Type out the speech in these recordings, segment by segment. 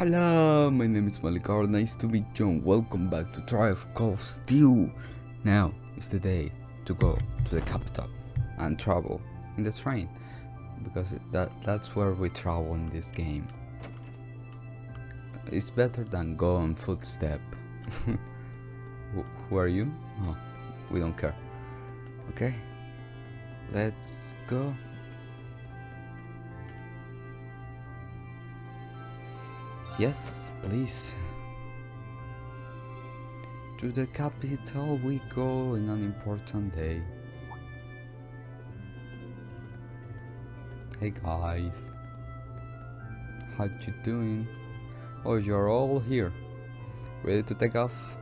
Hello, my name is Malikar, nice to meet you and welcome back to Try of Course Steel. Now is the day to go to the capital and travel in the train, because that's where we travel in this game. It's better than go on footstep. Who are you? Oh, we don't care. Okay, let's go. Yes, please. To the capital we go in an important day. Hey guys, how you doing? Oh, you're all here, ready to take off?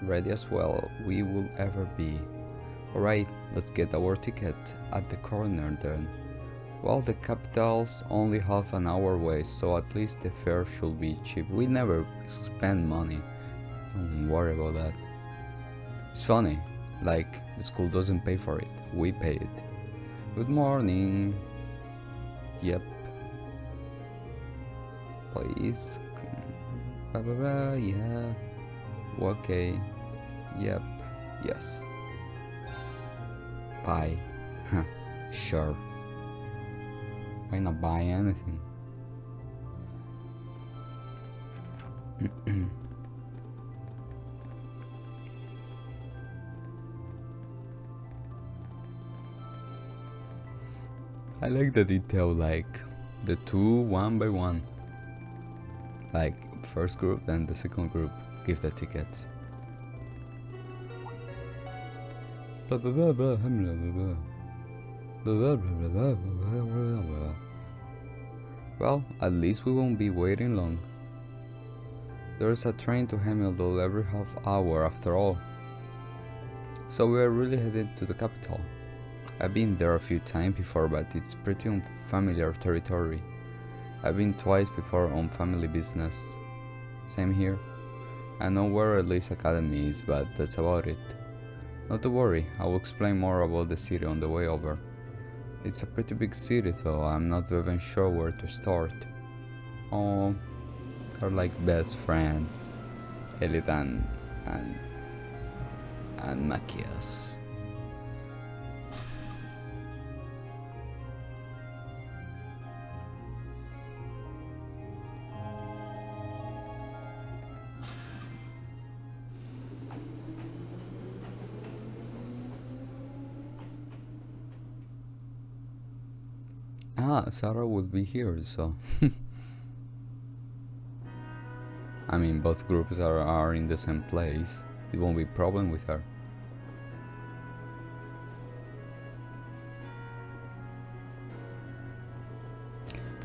Ready as well we will ever be. Alright, let's get our ticket at the corner then. Well, the capital's only half an hour away, so at least the fare should be cheap. We never spend money, don't worry about that. It's funny, like the school doesn't pay for it, we pay it. Good morning. Yep. Please. Blah blah blah, yeah. Okay. Yep. Yes. Bye. Huh. Sure. Why not buy anything? I like the detail, like the two one by one. Like first group, then the second group give the tickets. Blah blah blah blah blah blah. Well, at least we won't be waiting long. There's a train to Hamilton every half hour after all. So we are really headed to the capital. I've been there a few times before, but it's pretty unfamiliar territory. I've been twice before on family business. Same here. I know where Elise Academy is, but that's about it. Not to worry, I will explain more about the city on the way over. It's a pretty big city, though I'm not even sure where to start. Oh, they're like best friends, Elite and Machias. Sarah will be here, so I mean, both groups are in the same place. It won't be a problem with her.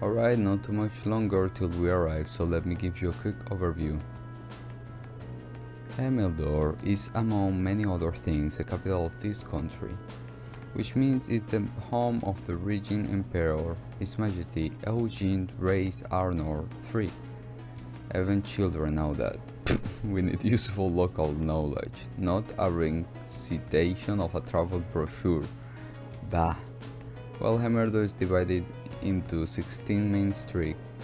Alright, not too much longer till we arrive, so let me give you a quick overview. Emeldor is, among many other things, the capital of this country, which means it's the home of the Regent Emperor, His Majesty Eugene Race Arnor III. Even children know that. We need useful local knowledge, not a recitation of a travel brochure. Bah. Well, Hemerdo is divided into 16 main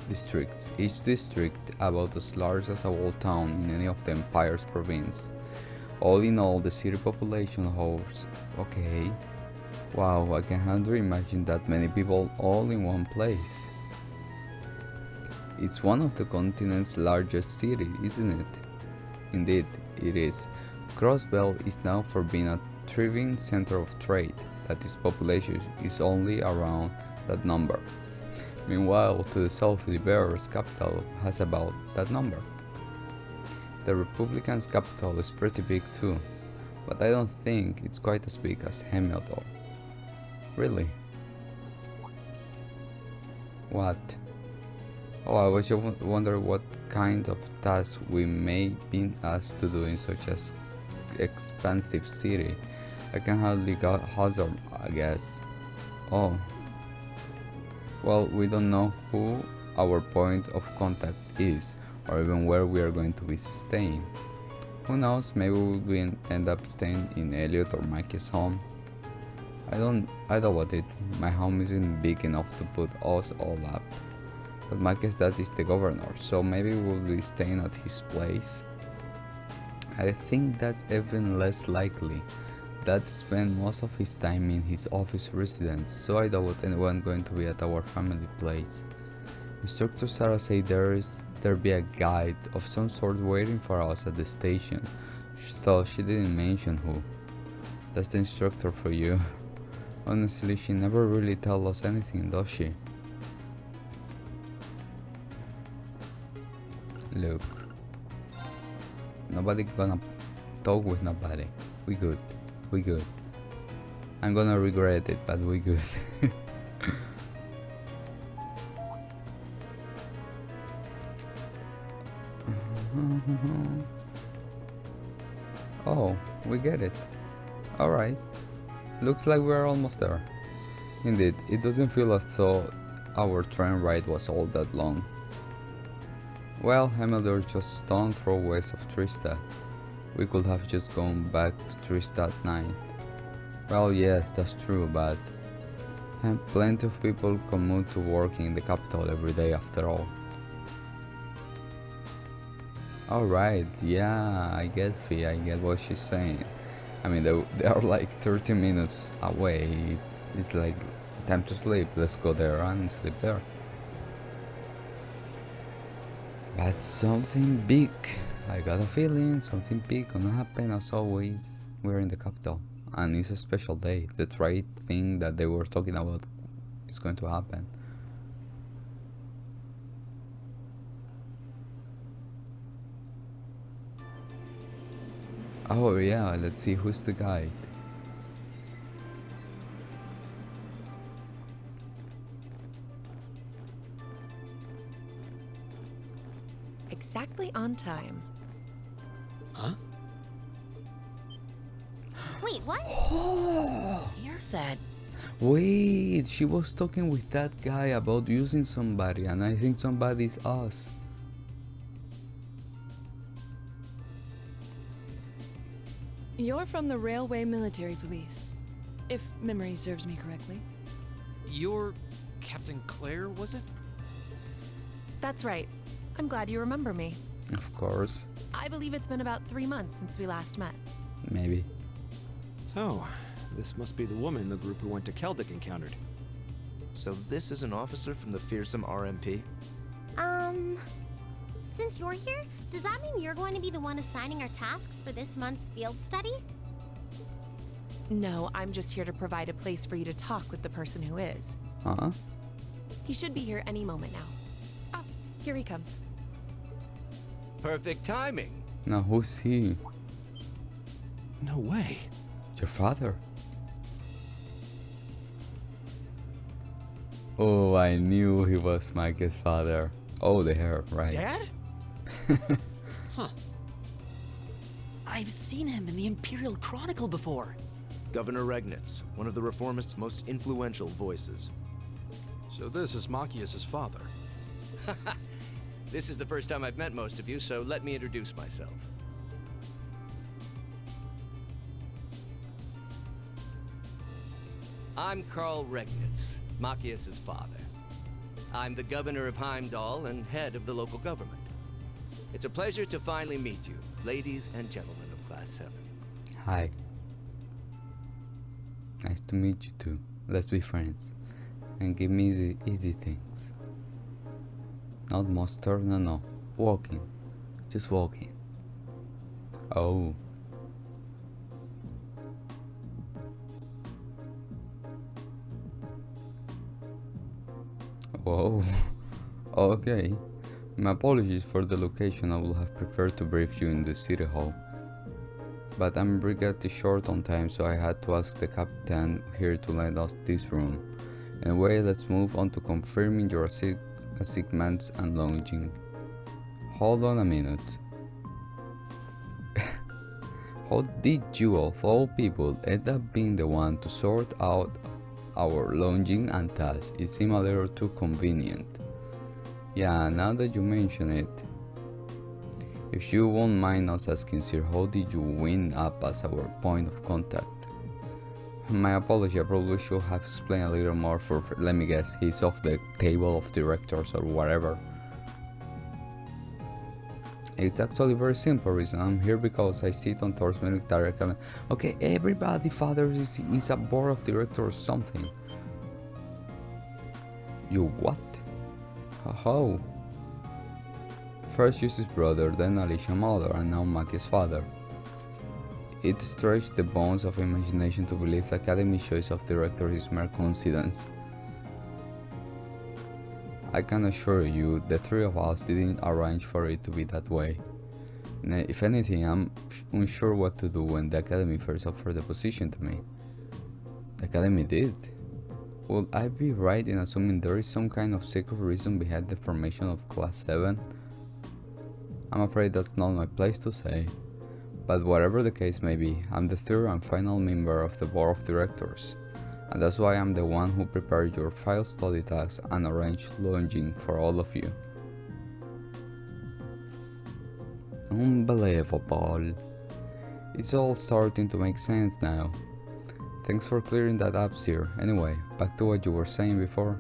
districts, each district about as large as a whole town in any of the Empire's province. All in all, the city population hosts... okay. Wow, I can hardly imagine that many people all in one place. It's one of the continent's largest cities, isn't it? Indeed, it is. Crossbell is known for being a thriving center of trade, that its population is only around that number. Meanwhile, to the south, the Bear's capital has about that number. The Republican's capital is pretty big too, but I don't think it's quite as big as Hamilton. Really? What? Oh, I was just wondering what kind of tasks we may be asked to do in such an expansive city. I can hardly hazard a guess. Oh. Well, we don't know who our point of contact is, or even where we are going to be staying. Who knows, maybe we will end up staying in Elliot or Mikey's home. I don't want it. My home isn't big enough to put us all up. But my guess that is the governor, so maybe we'll be staying at his place. I think that's even less likely. Dad spent most of his time in his office residence, so I doubt anyone going to be at our family place. Instructor Sarah said there be a guide of some sort waiting for us at the station, though she didn't mention who. That's the instructor for you. Honestly, she never really tells us anything, does she? Look, nobody gonna talk with nobody. We good. We good. I'm gonna regret it, but we good. Oh, we get it. Alright. Looks like we're almost there. Indeed, it doesn't feel as though our train ride was all that long. Well, Hamilton just stone throw west of Trista. We could have just gone back to Trista at night. Well, yes, that's true, but plenty of people commute to work in the capital every day after all. Alright, yeah, I get what she's saying. I mean, they are like 30 minutes away. It's like time to sleep. Let's go there and sleep there. But something big. I got a feeling something big gonna happen as always. We're in the capital and it's a special day. The trade thing that they were talking about is going to happen. Oh yeah, let's see who's the guide. Exactly on time. Huh? Wait, what? Hear that? Wait, she was talking with that guy about using somebody, and I think somebody's us. You're from the Railway Military Police, if memory serves me correctly. You're Captain Claire, was it? That's right. I'm glad you remember me. Of course, I believe it's been about 3 months since we last met. maybe. So, this must be the woman the group who went to Keldic encountered. So this is an officer from the fearsome RMP? Since you're here, does that mean you're going to be the one assigning our tasks for this month's field study? No, I'm just here to provide a place for you to talk with the person who is. Huh? He should be here any moment now. Ah, here he comes. Perfect timing. Now who's he? No way. Your father? Oh, I knew he was Mike's father. Oh, the hair, right. Dad? Huh. I've seen him in the Imperial Chronicle before. Governor Regnitz, one of the reformists' most influential voices. So this is Machias's father. This is the first time I've met most of you, so let me introduce myself. I'm Karl Regnitz, Machias's father. I'm the governor of Heimdall and head of the local government. It's a pleasure to finally meet you, ladies and gentlemen of Class 7. Hi. Nice to meet you too. Let's be friends. And give me easy things. Not monster, no. Walking. Just walking. Oh. Whoa. Okay. My apologies for the location. I would have preferred to brief you in the city hall. But I'm pretty short on time, so I had to ask the captain here to lend us this room. Anyway, let's move on to confirming your assignments and lodging. Hold on a minute. How did you, of all people, end up being the one to sort out our lodging and tasks? It seemed a little too convenient. Yeah, now that you mention it. If you won't mind us asking, sir, how did you wind up as our point of contact? My apology, I probably should have explained a little more for, let me guess, he's off the table of directors or whatever. It's actually very simple reason. I'm here because I sit on Thor's military academy. Okay, everybody father is a board of directors or something. You what? How? First Yusi's brother, then Alicia's mother, and now Maki's father. It stretched the bounds of imagination to believe the Academy choice of director is mere coincidence. I can assure you, the three of us didn't arrange for it to be that way. If anything, I'm unsure what to do when the Academy first offered the position to me. The Academy did? Would I be right in assuming there is some kind of secret reason behind the formation of Class 7? I'm afraid that's not my place to say. But whatever the case may be, I'm the third and final member of the board of directors, and that's why I'm the one who prepared your file study tasks and arranged lodging for all of you. Unbelievable. It's all starting to make sense now. Thanks for clearing that up, sir. Anyway, back to what you were saying before.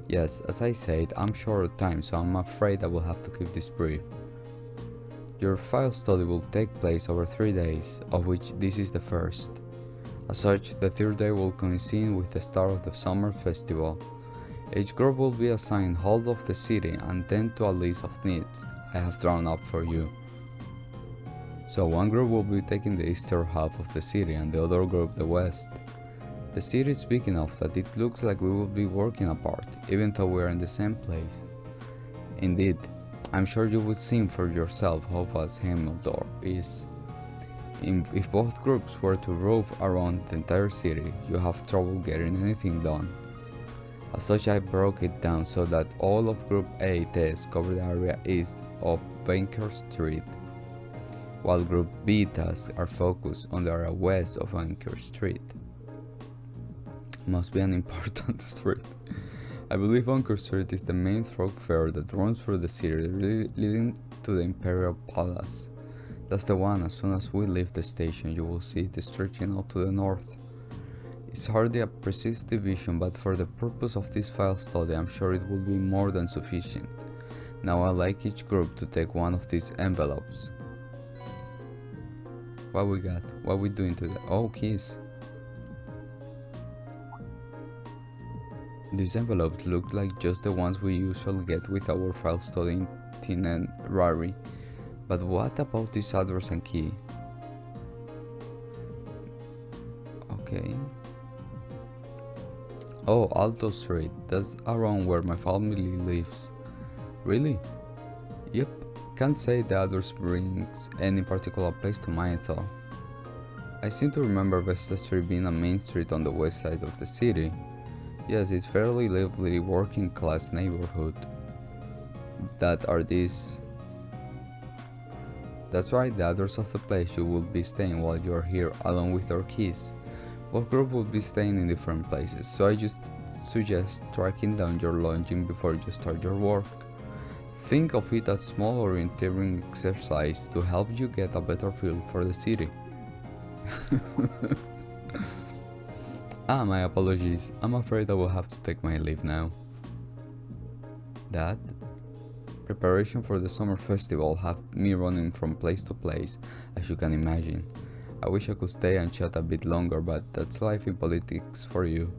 Yes, as I said, I'm short of time, so I'm afraid I will have to keep this brief. Your file study will take place over 3 days, of which this is the first. As such, the third day will coincide with the start of the summer festival. Each group will be assigned half of the city and tend to a list of needs I have drawn up for you. So one group will be taking the eastern half of the city and the other group the west. The city is big enough that it looks like we will be working apart, even though we are in the same place. Indeed, I'm sure you will see for yourself how vast Heimdall is. If both groups were to rove around the entire city, you have trouble getting anything done. As such, I broke it down so that all of Group A tasks cover the area east of Banker Street, while Group B tasks are focused on the area west of Banker Street. Must be an important street. I believe Bunker Street is the main thoroughfare that runs through the city, leading to the Imperial Palace. That's the one. As soon as we leave the station, you will see it stretching out to the north. It's hardly a precise division, but for the purpose of this file study, I'm sure it will be more than sufficient. Now I'd like each group to take one of these envelopes. What we got? What we doing today? Oh, keys. These envelopes look like just the ones we usually get with our file study itinerary, but what about this address and key? Okay. Oh, Alto Street, that's around where my family lives. Really? Yep, can't say the address brings any particular place to mind though. I seem to remember Vesta Street being a main street on the west side of the city. Yes, it's fairly lively working class neighborhood. That's right, the address of the place you will be staying while you are here along with your keys. Both groups will be staying in different places, so I just suggest tracking down your lodging before you start your work. Think of it as a small orienteering exercise to help you get a better feel for the city. My apologies. I'm afraid I will have to take my leave now. Dad? Preparation for the summer festival have me running from place to place, as you can imagine. I wish I could stay and chat a bit longer, but that's life in politics for you.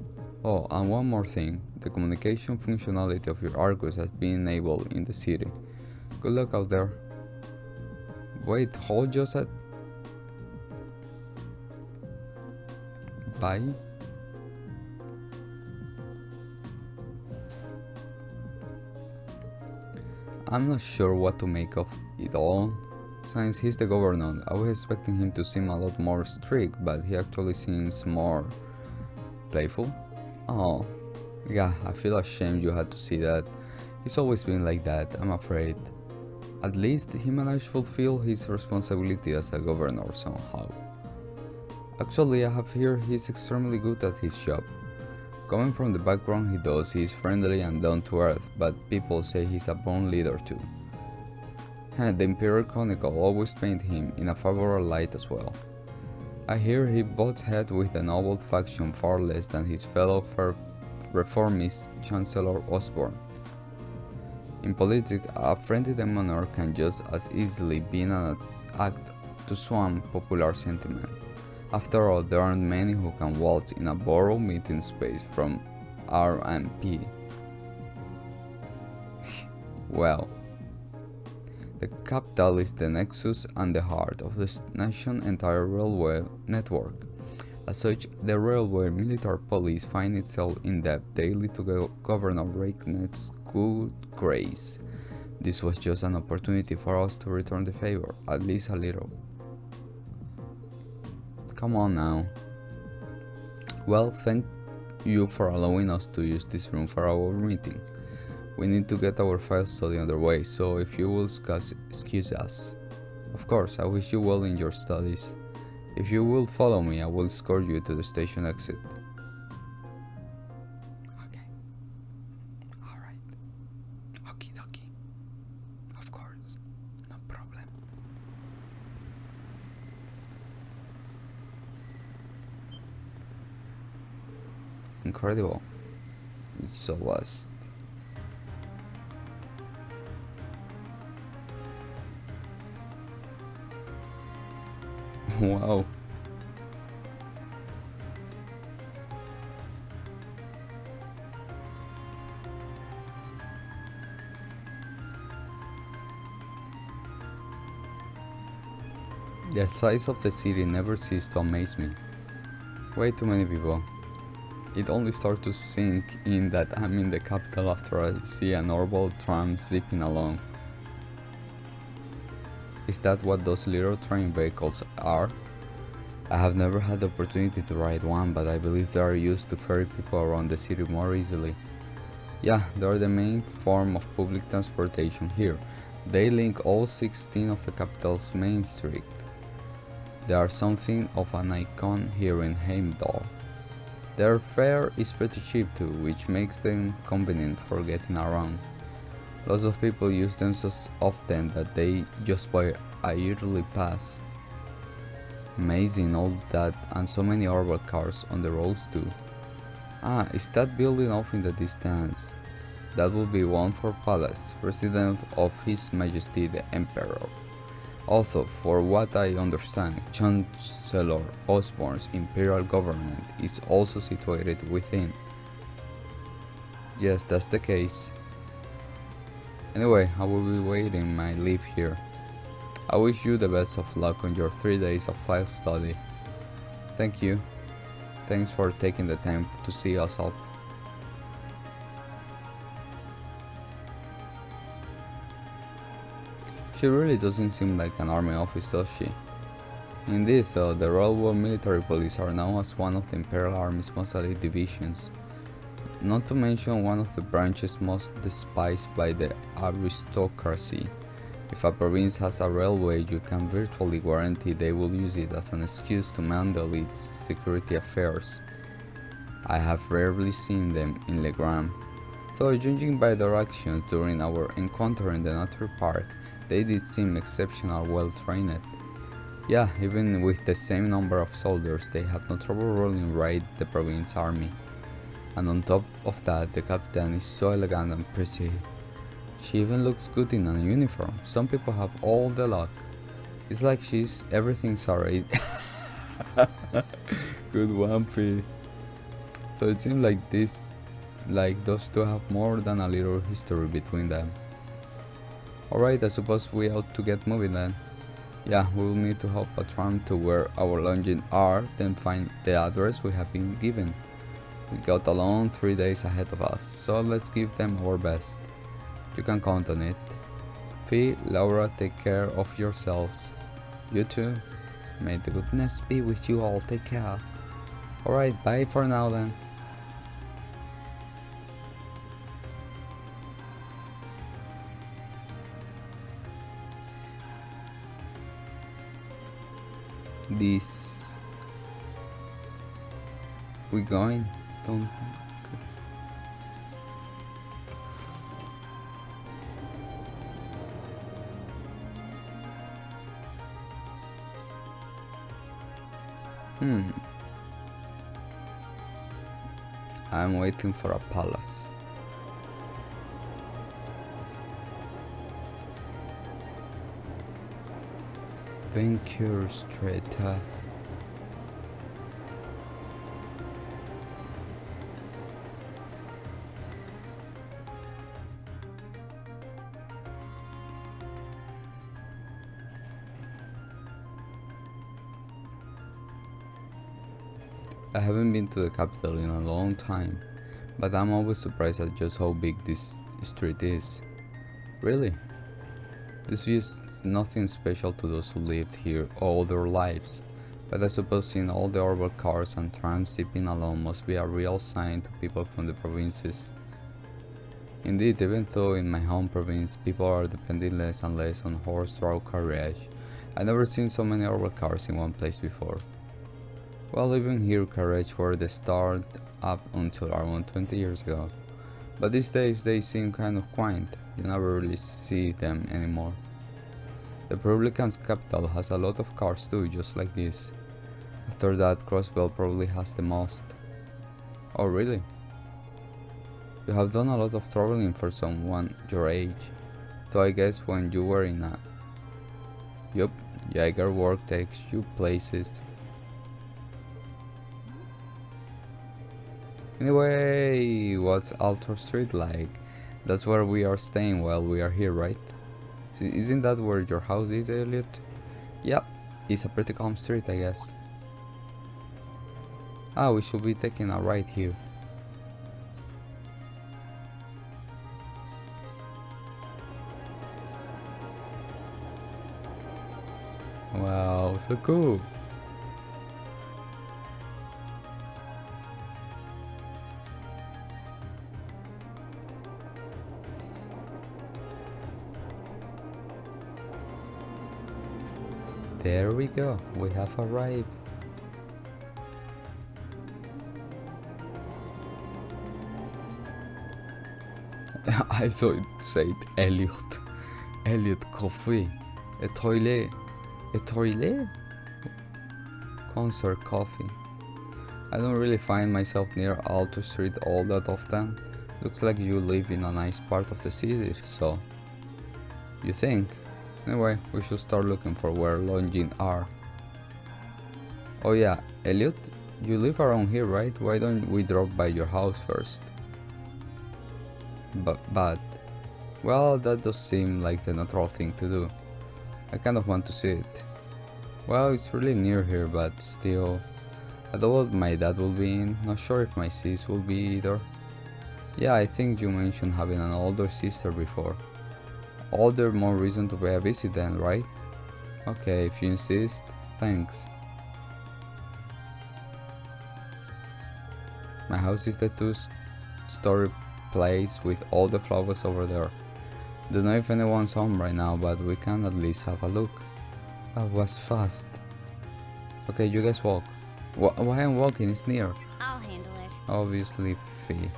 Oh, and one more thing. The communication functionality of your Argus has been enabled in the city. Good luck out there. Wait, hold just at... Bye? I'm not sure what to make of it all. Since he's the governor, I was expecting him to seem a lot more strict, but he actually seems more playful. Oh, yeah, I feel ashamed you had to see that. He's always been like that, I'm afraid. At least he managed to fulfill his responsibility as a governor somehow. Actually, I have heard he's extremely good at his job. Coming from the background he does, he is friendly and down to earth, but people say he's a born leader too. The Imperial Chronicle always paint him in a favorable light as well. I hear he butts heads with the noble faction far less than his fellow reformist Chancellor Osborne. In politics, a friendly demeanor can just as easily be an act to swamp popular sentiment. After all, there aren't many who can waltz in a borough meeting space from RMP. Well, the capital is the nexus and the heart of the nation's entire railway network. As such, the railway military police find itself in debt daily to Governor Raikkone's good grace. This was just an opportunity for us to return the favor, at least a little. Come on now. Well, thank you for allowing us to use this room for our meeting. We need to get our file study underway, so if you will excuse us. Of course, I wish you well in your studies. If you will follow me, I will escort you to the station exit. Okay. Alright. Okie dokie. Of course. No problem. Incredible. It's so vast. Wow. The size of the city never ceased to amaze me. Way too many people. It only starts to sink in that I'm in the capital after I see a normal tram zipping along. Is that what those little train vehicles are? I have never had the opportunity to ride one, but I believe they are used to ferry people around the city more easily. Yeah, they are the main form of public transportation here. They link all 16 of the capital's main streets. They are something of an icon here in Heimdall. Their fare is pretty cheap too, which makes them convenient for getting around. Lots of people use them so often that they just buy a yearly pass. Amazing all that, and so many urban cars on the roads too. Ah, is that building off in the distance? That will be one for Palace, residence of His Majesty the Emperor. Also, for what I understand, Chancellor Osborne's imperial government is also situated within. Yes, that's the case. Anyway, I will be waiting my leave here. I wish you the best of luck on your 3 days of file study. Thank you. Thanks for taking the time to see us off. She really doesn't seem like an army officer, does she? Indeed, though, the Royal Military Police are now as one of the Imperial Army's most elite divisions. Not to mention one of the branches most despised by the aristocracy. If a province has a railway, you can virtually guarantee they will use it as an excuse to meddle its security affairs. I have rarely seen them in Legram, though judging by their actions during our encounter in the nature park, they did seem exceptionally well trained. Yeah, even with the same number of soldiers, they have no trouble rolling right the province army. And on top of that, the captain is so elegant and pretty. She even looks good in a uniform. Some people have all the luck. It's like she's everything's alright. Good one, P. So it seems like those two have more than a little history between them. Alright, I suppose we ought to get moving then. Yeah, we will need to hop a tram to where our lodgings are, then find the address we have been given. We got a long 3 days ahead of us, so let's give them our best. You can count on it. Fee, Laura, take care of yourselves. You too. May the goodness be with you all. Take care. Alright, bye for now then. This... We going? Don't... Hmm. I'm waiting for a palace. Venture straight. I haven't been to the capital in a long time, but I'm always surprised at just how big this street is. Really? This view is nothing special to those who lived here all their lives, but I suppose seeing all the urban cars and trams zipping along must be a real sign to people from the provinces. Indeed, even though in my home province people are depending less and less on horse-drawn carriage, I've never seen so many urban cars in one place before. Well, even here carriage were the start up until around 20 years ago, but these days they seem kind of quaint. You never really see them anymore. The Republican's capital has a lot of cars too, just like this. After that, Crossbell probably has the most. Oh really? You have done a lot of traveling for someone your age, so I guess when you were in a... Yup, Jaeger work takes you places. Anyway, what's Altor Street like? That's where we are staying while we are here, right? Isn't that where your house is, Elliot? Yep, it's a pretty calm street, I guess. Ah, we should be taking a ride here. Wow, so cool. There we go, we have arrived. I thought it said Elliot. Elliot coffee. A toilet. A toilet? Concert coffee. I don't really find myself near Alto Street all that often. Looks like you live in a nice part of the city, so... You think? Anyway, we should start looking for where lodging are. Oh yeah, Elliot, you live around here, right? Why don't we drop by your house first? But, well, that does seem like the natural thing to do. I kind of want to see it. Well, it's really near here, but still. I doubt my dad will be in, not sure if my sis will be either. Yeah, I think you mentioned having an older sister before. All the more reason to pay a visit then, right? Okay, if you insist, thanks. My house is the two-story place with all the flowers over there. Don't know if anyone's home right now, but we can at least have a look. I was fast. Okay, you guys walk. Why I'm walking? It's near. I'll handle it. Obviously, Fee.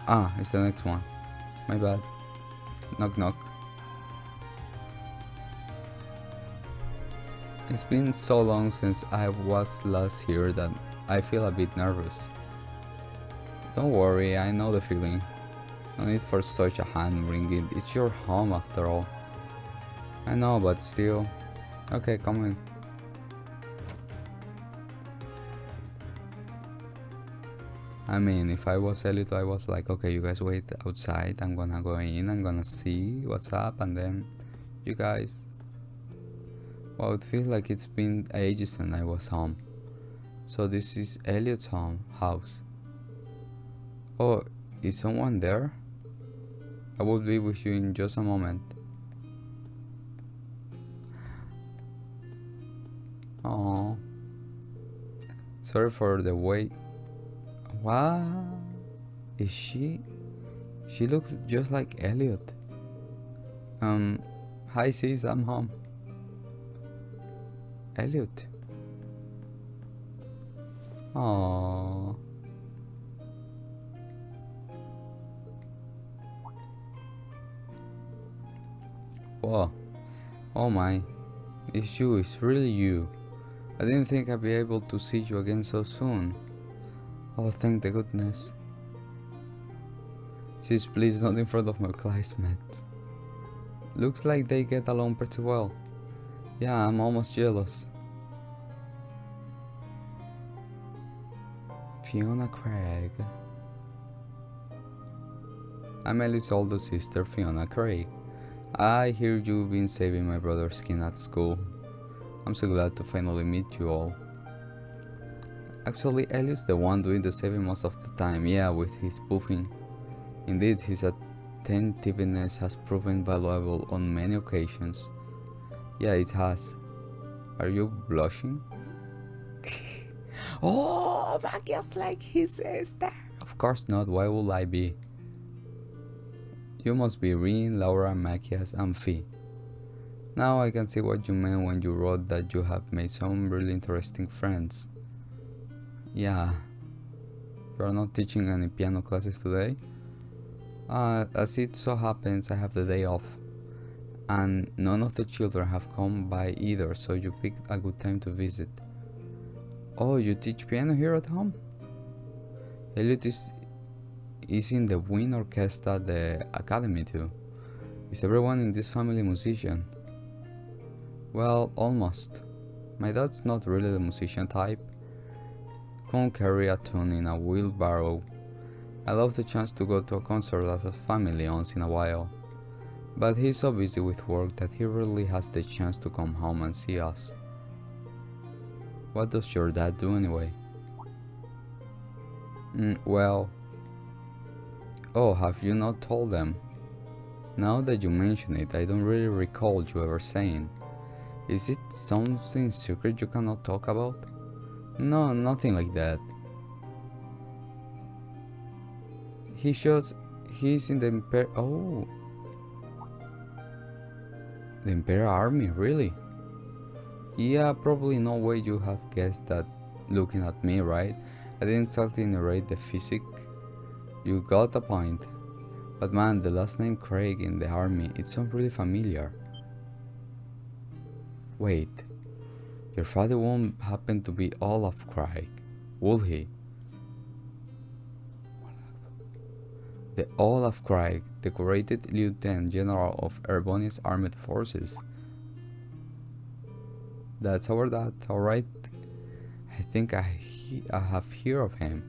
Ah, it's the next one. My bad. Knock knock. It's been so long since I was last here that I feel a bit nervous. Don't worry, I know the feeling. No need for such a hand wringing. It's your home after all. I know, but still. Okay, come in. I mean, if I was Elliot, I was like, okay, you guys wait outside, I'm gonna go in, I'm gonna see what's up, and then you guys... Well, it feels like it's been ages since I was home. So this is Elliot's house. Oh, is someone there? I will be with you in just a moment. Oh, sorry for the wait. What? Is she? She looks just like Elliot. Hi sis, I'm home. Elliot. Oh. Whoa. Oh my. It's you, it's really you. I didn't think I'd be able to see you again so soon. Oh, thank the goodness. Sis, please, not in front of my classmates. Looks like they get along pretty well. Yeah, I'm almost jealous. Fiona Craig. I'm Ellie's older sister, Fiona Craig. I hear you've been saving my brother's skin at school. I'm so glad to finally meet you all. Actually, Ellie's the one doing the saving most of the time, yeah, with his buffing. Indeed, his attentiveness has proven valuable on many occasions. Yeah, it has. Are you blushing? Oh, Macias like his sister. Of course not, why would I be? You must be Rin, Laura, Macias, and Fee. Now I can see what you meant when you wrote that you have made some really interesting friends. Yeah. You are not teaching any piano classes today? As it so happens, I have the day off. And none of the children have come by either, so you picked a good time to visit. Oh, you teach piano here at home? Elliot is in the wind orchestra at the academy too. Is everyone in this family a musician? Well, almost. My dad's not really the musician type. Can't carry a tune in a wheelbarrow. I love the chance to go to a concert as a family once in a while. But he's so busy with work that he rarely has the chance to come home and see us. What does your dad do anyway? Well... Oh, have you not told them? Now that you mention it, I don't really recall you ever saying. Is it something secret you cannot talk about? No, nothing like that. He's in the Oh. The Imperial Army, really? Yeah, probably no way you have guessed that looking at me, right? I didn't exactly narrate the physique. You got a point. But man, the last name Craig in the army, it sounds really familiar. Wait, your father won't happen to be Olaf Craig, would he? The Olaf Craig, decorated Lieutenant General of Erebonia's Armed Forces. That's our dad, alright? I think I have heard of him.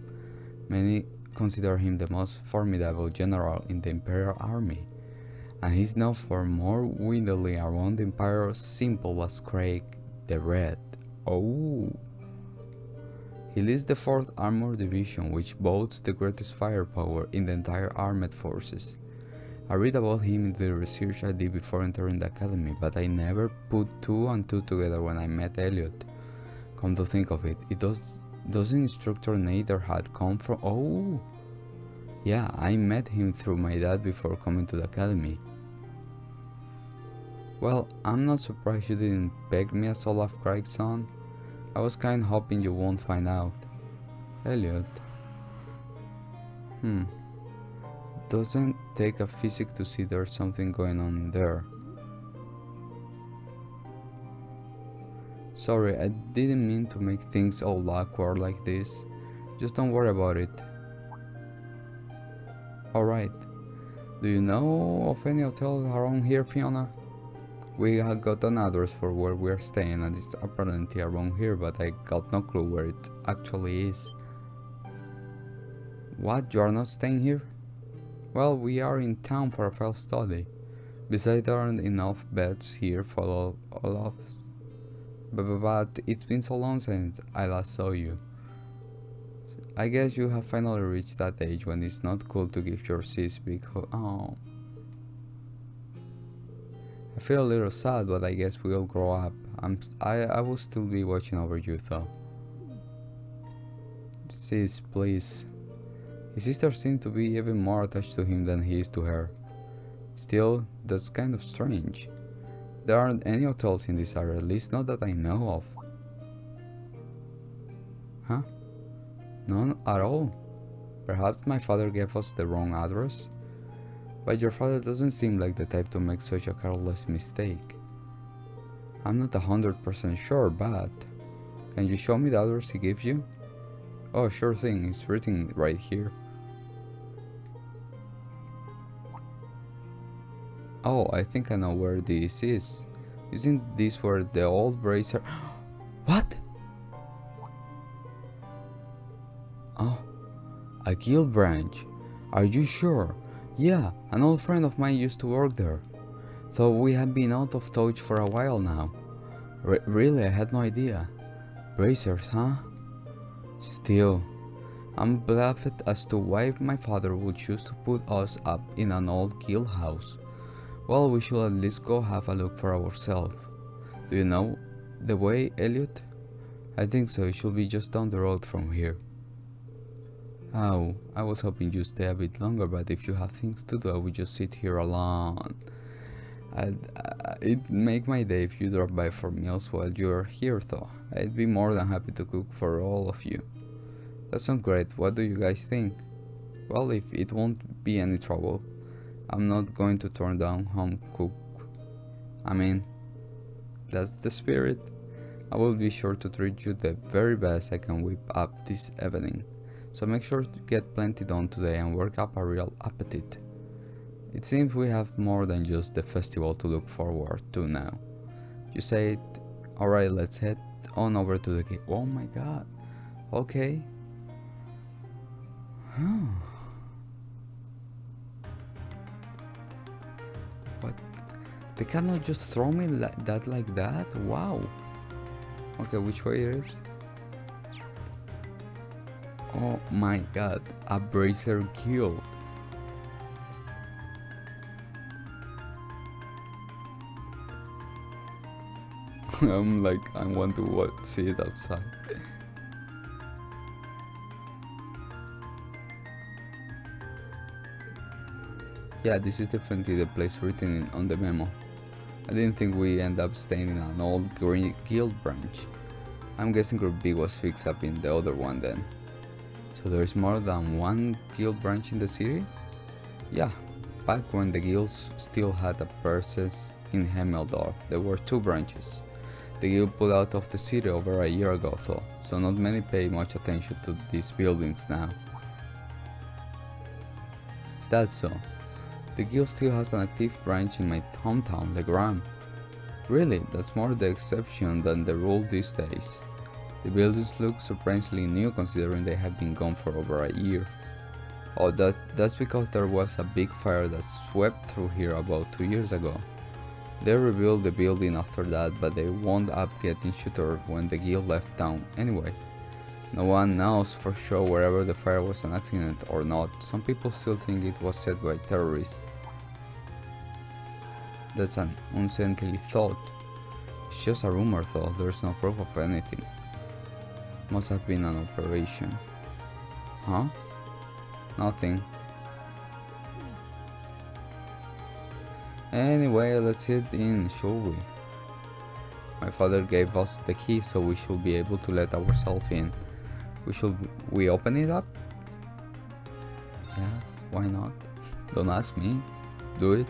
Many consider him the most formidable general in the Imperial Army, and he's known for more widely around the Empire simple as Craig the Red. Oh! He leads the 4th Armored Division, which boasts the greatest firepower in the entire armed forces. I read about him in the research I did before entering the academy, but I never put 2 and 2 together when I met Elliot. Come to think of it, doesn't instructor Nader had come from... Oh! Yeah, I met him through my dad before coming to the academy. Well, I'm not surprised you didn't peg me as Olaf Craig's son. I was kinda hoping you won't find out. Elliot. Doesn't take a physic to see there's something going on there. Sorry, I didn't mean to make things all awkward like this. Just don't worry about it. Alright. Do you know of any hotels around here, Fiona? We have got an address for where we're staying and it's apparently around here, but I got no clue where it actually is. What, you are not staying here? Well, we are in town for a first study. Besides, there aren't enough beds here for all of us. But it's been so long since I last saw you. I guess you have finally reached that age when it's not cool to give your sis big hug. Oh. I feel a little sad, but I guess we'll grow up. I will still be watching over you though. Sis, please. His sister seems to be even more attached to him than he is to her. Still, that's kind of strange. There aren't any hotels in this area, at least not that I know of. Huh? None at all. Perhaps my father gave us the wrong address? But your father doesn't seem like the type to make such a careless mistake. I'm not 100% sure, but can you show me the address he gave you? Oh, sure thing, it's written right here. Oh, I think I know where this is. Isn't this where the old BRACER... What? Oh, a guild branch. Are you sure? Yeah, an old friend of mine used to work there. Though we have been out of touch for a while now. Really, I had no idea. Bracers, huh? Still, I'm baffled as to why my father would choose to put us up in an old guild house. Well, we should at least go have a look for ourselves. Do you know the way, Elliot? I think so, it should be just down the road from here. Oh, I was hoping you'd stay a bit longer, but if you have things to do, I would just sit here alone. It'd make my day if you drop by for meals while you're here, though. I'd be more than happy to cook for all of you. That sounds great. What do you guys think? Well, if it won't be any trouble, I'm not going to turn down home cook. I mean, that's the spirit. I will be sure to treat you the very best I can whip up this evening. So make sure to get plenty done today and work up a real appetite. It seems we have more than just the festival to look forward to now. You say it. Alright, let's head on over to the gate. Oh my god. Okay. What? They cannot just throw me like that? Wow. Okay, which way it is? Oh my god, a BRACER guild. I'm like, I want to see it outside. Yeah, this is definitely the place written on the memo. I didn't think we end up staying in an old green guild branch. I'm guessing Group B was fixed up in the other one then. So there's more than one guild branch in the city? Yeah, back when the guilds still had a presence in Hemeldor, there were two branches. The guild pulled out of the city over a year ago though, so not many pay much attention to these buildings now. Is that so? The guild still has an active branch in my hometown, Legram. Really, that's more the exception than the rule these days. The buildings look surprisingly new considering they have been gone for over a year. Oh, that's because there was a big fire that swept through here about 2 years ago. They rebuilt the building after that, but they wound up getting shuttered when the guild left town anyway. No one knows for sure whether the fire was an accident or not. Some people still think it was set by terrorists. That's an unsettling thought. It's just a rumor though, there's no proof of anything. Must have been an operation. Huh? Nothing. Anyway, let's head in, shall we? My father gave us the key, so we should be able to let ourselves in. We open it up? Yes, why not? Don't ask me. Do it.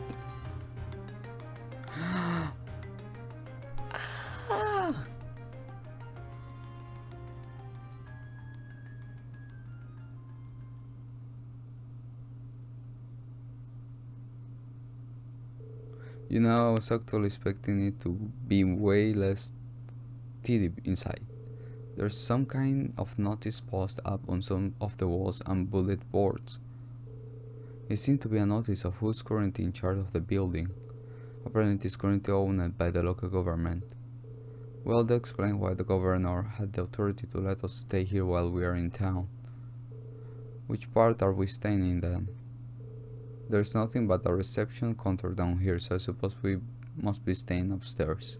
You know, I was actually expecting it to be way less tedious inside. There's some kind of notice post up on some of the walls and bullet boards. It seemed to be a notice of who's currently in charge of the building. Apparently it's currently owned by the local government. Well, that explains why the governor had the authority to let us stay here while we are in town. Which part are we staying in then? There's nothing but a reception counter down here, so I suppose we must be staying upstairs.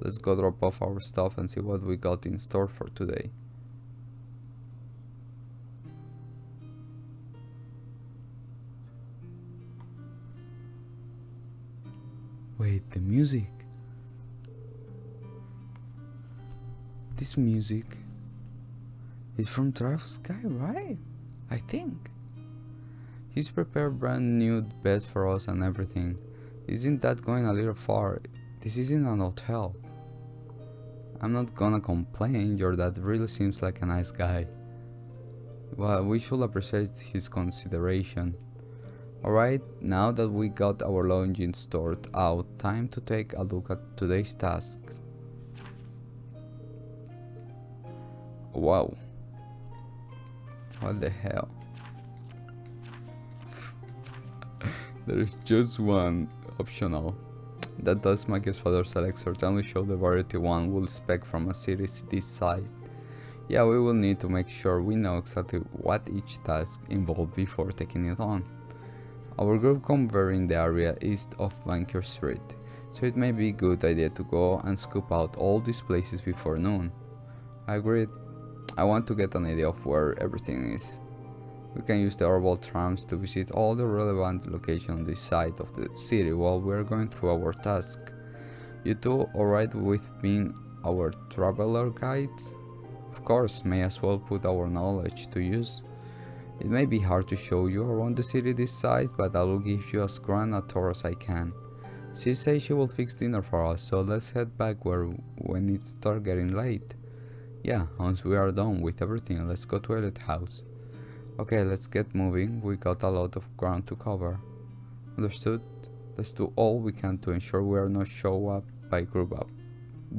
Let's go drop off our stuff and see what we got in store for today. Wait, the music. This music is from Travis Sky, right? I think. He's prepared brand new beds for us and everything. Isn't that going a little far? This isn't an hotel. I'm not gonna complain, your dad really seems like a nice guy. Well, we should appreciate his consideration. Alright, now that we got our login stored out, time to take a look at today's tasks. Wow. What the hell? There is just one optional. That does Maggie's father select certainly show the variety one will expect from a series this size. Yeah, we will need to make sure we know exactly what each task involved before taking it on. Our group converge in the area east of Banker Street, so it may be a good idea to go and scope out all these places before noon. I agreed. I want to get an idea of where everything is. We can use the orbital trams to visit all the relevant locations on this side of the city while we are going through our task. You two alright with being our traveler guides? Of course, may as well put our knowledge to use. It may be hard to show you around the city this size, but I will give you as grand a tour as I can. She says she will fix dinner for us, so let's head back when it starts getting late. Yeah, once we are done with everything, let's go to Elliot House. Okay, let's get moving, we got a lot of ground to cover. Understood? Let's do all we can to ensure we are not show up by Group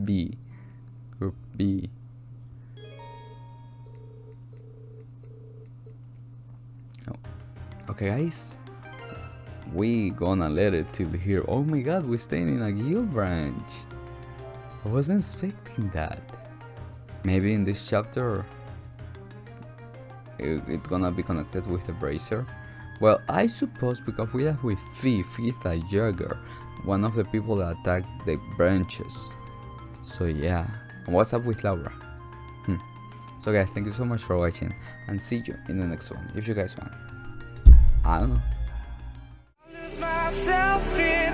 B. Group B. Oh. Okay guys, we gonna let it till here. Oh my god, we're staying in a guild branch. I wasn't expecting that. Maybe in this chapter it's gonna be connected with the BRACER. Well, I suppose because we have with Fifth a Jagger, one of the people that attacked the branches. So yeah, and what's up with Laura? So guys, thank you so much for watching, and see you in the next one if you guys want. I don't know. Lose myself in